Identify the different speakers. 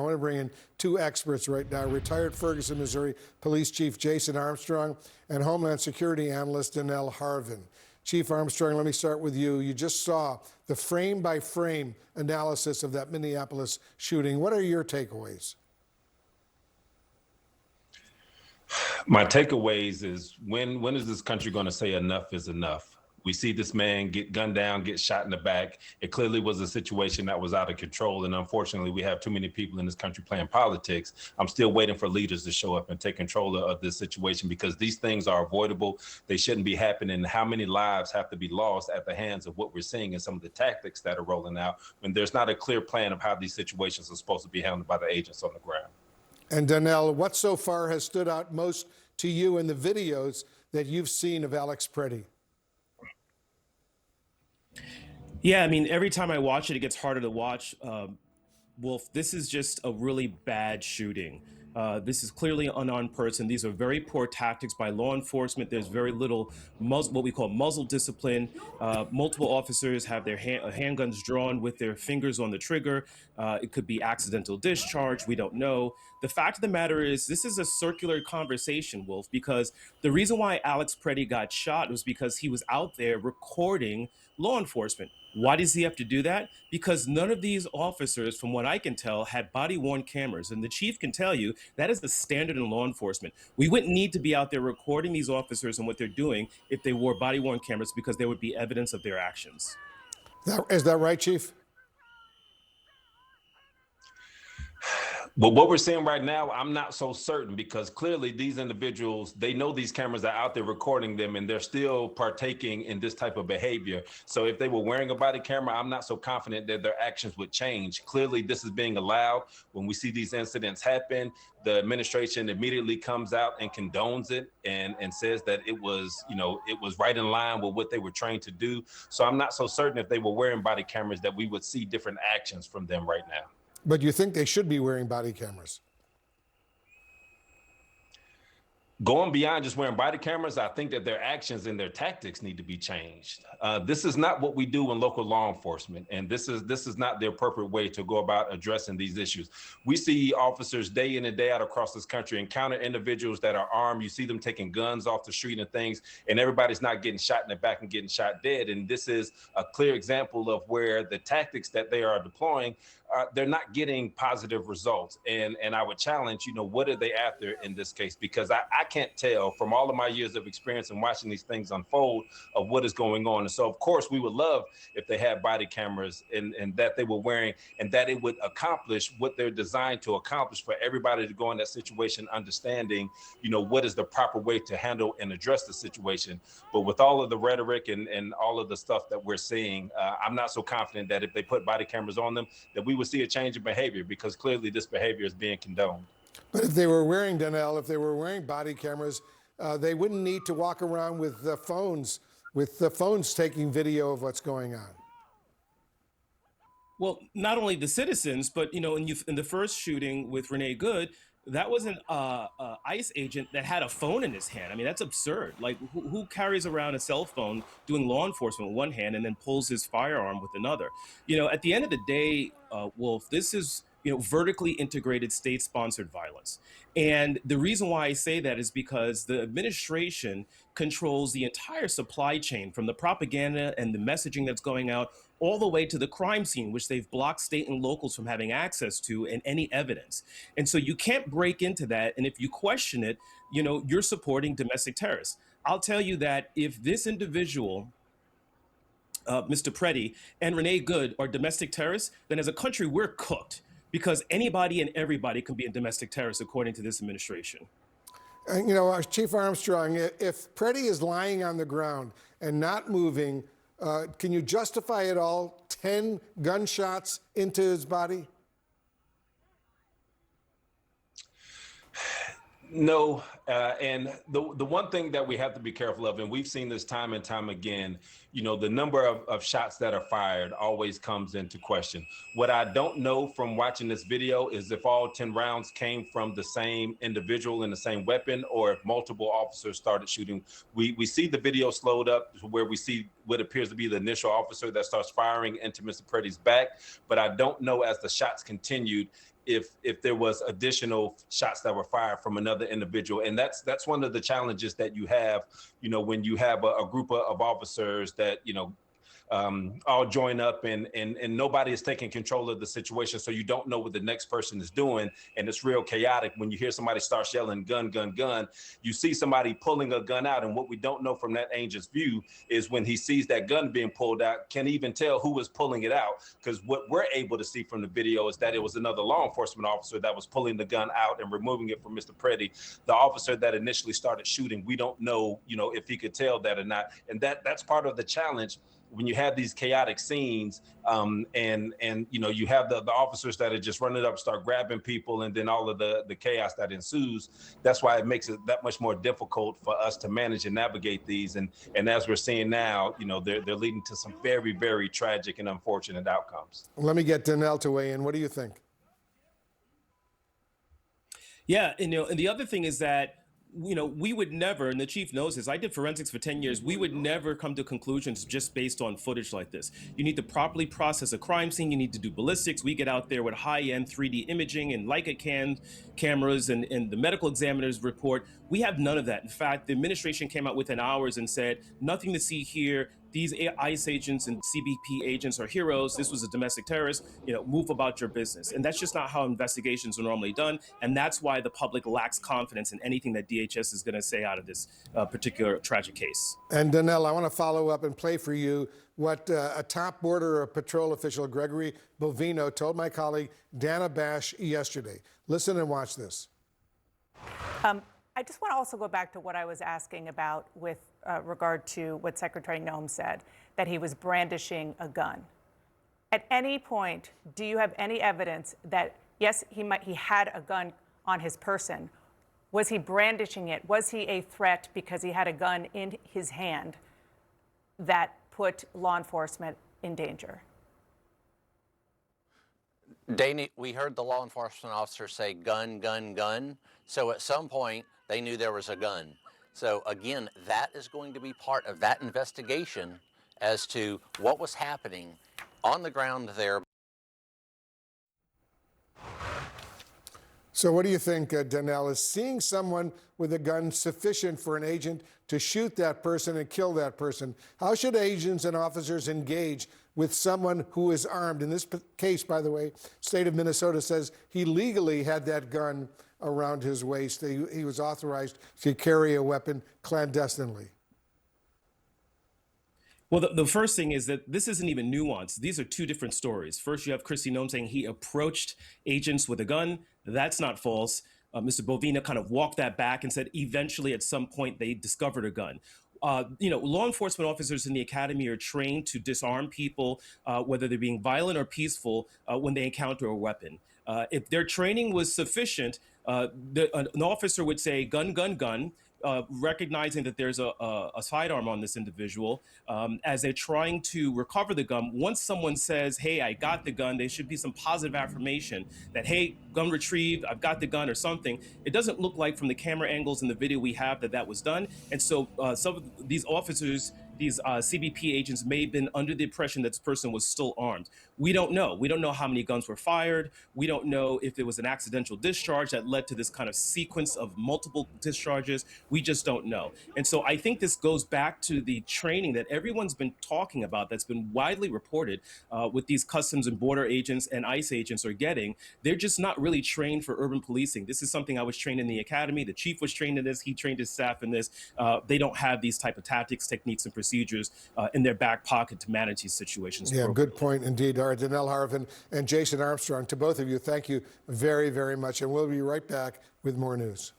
Speaker 1: I want to bring in two experts right now, retired Ferguson, Missouri Police Chief Jason Armstrong and Homeland Security Analyst Danelle Harvin. Chief Armstrong, let me start with you. You just saw the frame-by-frame analysis of that Minneapolis shooting. What are your takeaways?
Speaker 2: My takeaways is when is this country going to say enough is enough? We see this man get gunned down, get shot in the back. It clearly was a situation that was out of control. And unfortunately, we have too many people in this country playing politics. I'm still waiting for leaders to show up and take control of this situation, because these things are avoidable. They shouldn't be happening. How many lives have to be lost at the hands of what we're seeing and some of the tactics that are rolling out when there's not a clear plan of how these situations are supposed to be handled by the agents on the ground?
Speaker 1: And Danelle, what so far has stood out most to you in the videos that you've seen of Alex Preddy?
Speaker 3: Yeah, I mean, every time I watch it, it gets harder to watch. Wolf, this is just a really bad shooting. This is clearly an unarmed person. These are very poor tactics by law enforcement. There's very little what we call muzzle discipline. Multiple officers have their handguns drawn with their fingers on the trigger. It could be accidental discharge. We don't know. The fact of the matter is, this is a circular conversation, Wolf, because the reason why Alex Preddy got shot was because he was out there recording law enforcement. Why does he have to do that? Because none of these officers, from what I can tell, had body-worn cameras. And the chief can tell you that is the standard in law enforcement. We wouldn't need to be out there recording these officers and what they're doing if they wore body-worn cameras, because there would be evidence of their actions.
Speaker 1: Is that right, Chief?
Speaker 2: But what we're seeing right now, I'm not so certain, because clearly these individuals, they know these cameras are out there recording them, and they're still partaking in this type of behavior. So if they were wearing a body camera, I'm not so confident that their actions would change. Clearly, this is being allowed. When we see these incidents happen, the administration immediately comes out and condones it and says that it was, it was right in line with what they were trained to do. So I'm not so certain if they were wearing body cameras that we would see different actions from them right now.
Speaker 1: But you think they should be wearing body cameras?
Speaker 2: Going beyond just wearing body cameras, I think that their actions and their tactics need to be changed. This is not what we do in local law enforcement, and this is not the appropriate way to go about addressing these issues. We see officers day in and day out across this country encounter individuals that are armed. You see them taking guns off the street and things, and everybody's not getting shot in the back and getting shot dead. And this is a clear example of where the tactics that they are deploying, they're not getting positive results. And I would challenge, what are they after in this case? Because I can't tell from all of my years of experience and watching these things unfold of what is going on. And so, of course, we would love if they had body cameras and that they were wearing, and that it would accomplish what they're designed to accomplish, for everybody to go in that situation understanding, what is the proper way to handle and address the situation. But with all of the rhetoric and all of the stuff that we're seeing, I'm not so confident that if they put body cameras on them, that we would see a change in behavior, because clearly this behavior is being condoned.
Speaker 1: But if they were wearing, Danelle, if they were wearing body cameras, they wouldn't need to walk around with the phones taking video of what's going on.
Speaker 3: Well, not only the citizens, but in the first shooting with Renee Good, that was an ICE agent that had a phone in his hand. I mean, that's absurd. Like, who carries around a cell phone doing law enforcement with one hand and then pulls his firearm with another? At the end of the day, Wolf, this is vertically integrated state-sponsored violence. And the reason why I say that is because the administration controls the entire supply chain, from the propaganda and the messaging that's going out all the way to the crime scene, which they've blocked state and locals from having access to and any evidence. And so you can't break into that. And if you question it, you're supporting domestic terrorists. I'll tell you that if this individual, Mr. Preddy, and Renee Good are domestic terrorists, then as a country, we're cooked, because anybody and everybody can be a domestic terrorist, according to this administration.
Speaker 1: Chief Armstrong, if Preddy is lying on the ground and not moving, can you justify it all? 10 gunshots into his body?
Speaker 2: No, and the one thing that we have to be careful of, and we've seen this time and time again, the number of shots that are fired always comes into question. What I don't know from watching this video is if all 10 rounds came from the same individual and the same weapon, or if multiple officers started shooting. We see the video slowed up to where we see what appears to be the initial officer that starts firing into Mr. Preddy's back, but I don't know, as the shots continued, if there was additional shots that were fired from another individual. And that's one of the challenges that you have, when you have a group of officers that, all join up and nobody is taking control of the situation. So you don't know what the next person is doing. And it's real chaotic. When you hear somebody start yelling gun, gun, gun, you see somebody pulling a gun out. And what we don't know from that agent's view is when he sees that gun being pulled out, can he even tell who was pulling it out? Because what we're able to see from the video is that it was another law enforcement officer that was pulling the gun out and removing it from Mr. Preddy. The officer that initially started shooting, we don't know, if he could tell that or not. And that's part of the challenge when you have these chaotic scenes, and you have the officers that are just running up, start grabbing people, and then all of the chaos that ensues. That's why it makes it that much more difficult for us to manage and navigate these. And as we're seeing now, they're leading to some very, very tragic and unfortunate outcomes.
Speaker 1: Let me get Donnell to weigh in. What do you think?
Speaker 3: Yeah, and the other thing is that we would never, and the chief knows this, I did forensics for 10 years, we would never come to conclusions just based on footage like this. You need to properly process a crime scene, you need to do ballistics, we get out there with high-end 3D imaging and Leica cameras and the medical examiner's report. We have none of that. In fact, the administration came out within hours and said, nothing to see here, these ICE agents and CBP agents are heroes, this was a domestic terrorist, move about your business. And that's just not how investigations are normally done. And that's why the public lacks confidence in anything that DHS is going to say out of this particular tragic case.
Speaker 1: And Donnell, I want to follow up and play for you what a top Border Patrol official, Gregory Bovino, told my colleague Dana Bash yesterday. Listen and watch this.
Speaker 4: I just want to also go back to what I was asking about with regard to what Secretary Noem said, that he was brandishing a gun. At any point, do you have any evidence that, yes, he had a gun on his person? Was he brandishing it? Was he a threat because he had a gun in his hand that put law enforcement in danger?
Speaker 5: Dana, we heard the law enforcement officer say gun, gun, gun. So at some point, they knew there was a gun. So again, that is going to be part of that investigation as to what was happening on the ground there.
Speaker 1: So what do you think, Donnell? Is seeing someone with a gun sufficient for an agent to shoot that person and kill that person? How should agents and officers engage with someone who is armed? In this case, by the way, state of Minnesota says he legally had that gun around his waist. He was authorized to carry a weapon clandestinely.
Speaker 3: Well, the first thing is that this isn't even nuanced. These are two different stories. First, you have Kristi Noem saying he approached agents with a gun. That's not false. Mr. Bovino kind of walked that back and said eventually at some point they discovered a gun. Law enforcement officers in the academy are trained to disarm people, whether they're being violent or peaceful, when they encounter a weapon. If their training was sufficient, an officer would say gun, gun, gun, recognizing that there's a sidearm on this individual. As they're trying to recover the gun, once someone says, hey, I got the gun, there should be some positive affirmation that, hey, gun retrieved, I've got the gun or something. It doesn't look like from the camera angles in the video we have that was done. And so some of these officers, these CBP agents may have been under the impression that this person was still armed. We don't know. We don't know how many guns were fired. We don't know if there was an accidental discharge that led to this kind of sequence of multiple discharges. We just don't know. And so I think this goes back to the training that everyone's been talking about that's been widely reported with these Customs and Border agents and ICE agents are getting. They're just not really trained for urban policing. This is something I was trained in the academy. The chief was trained in this. He trained his staff in this. They don't have these type of tactics, techniques, and procedures in their back pocket to manage these situations.
Speaker 1: Yeah, good point indeed. All right, Donnell Harvin and Jason Armstrong, to both of you, thank you very, very much. And we'll be right back with more news.